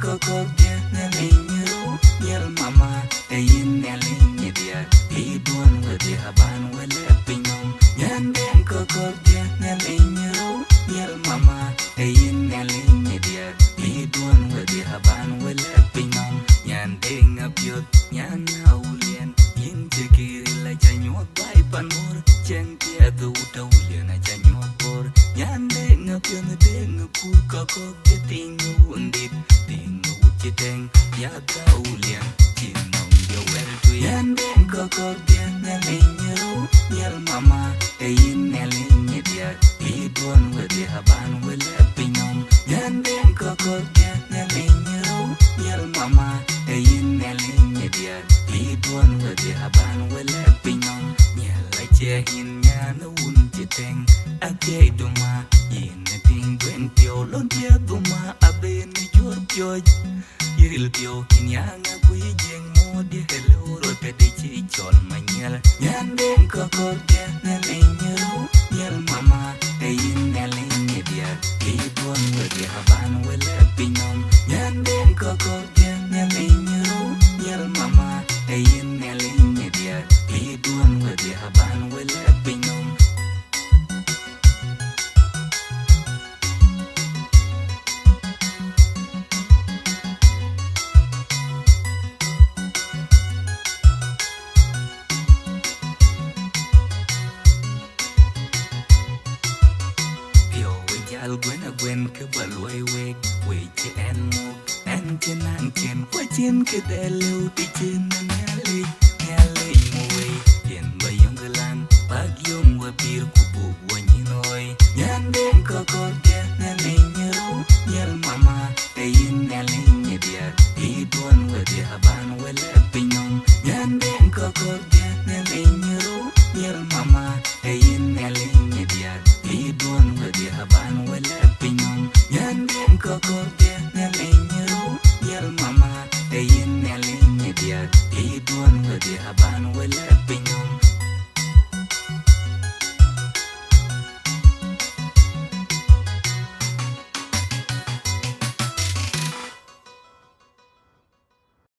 coco dia neliño yel mama e yin neliñe dia I duan we dia haban we le pinom yanden coco dia neliño yel mama e yin neliñe dia I duan we dia haban we le pinom yanden apiot yan aulian yin jekiri la chanyo bai panur chen dia du taulian chanyo por yanden apiot den pu coco dia tingu undit tingu chiteng ya taulian chinom yo wel tu yanden coco dia neliño yel mama e yin neliñe dia I duan we dia haban we le pinom yanden coco dia neliño yel mama e yin neliñe dia I duan we dia haban we le pinom nyela che hin nya no un chiteng ake duma yin ting gwen pio lon pia duma aben jor pio yiril pio kinyanga kui jeng mo di hello ro te di chi chol manyel yanden coco dia neliño yel mama e yin neliñe dia I duan we dia haban we le pinom yanden coco dia neliño yel mama e yin neliñe dia I duan we dia haban we le pinom gwen ke balway wek we che en mo en chen an chen we chen ke de lu ti chen nyali nyali mo we yen ba yong galan pag yong we pir ku bu wo ni noy yanden coco dia neliño yel mama e yin neliñe dia I duan we dia haban we le pinom yanden coco dia neliño yel mama e yin neliñe dia I duan we dia haban we le pinom yanden coco dia neliño yel mama e yin neliñe dia I duan we dia haban we le pinom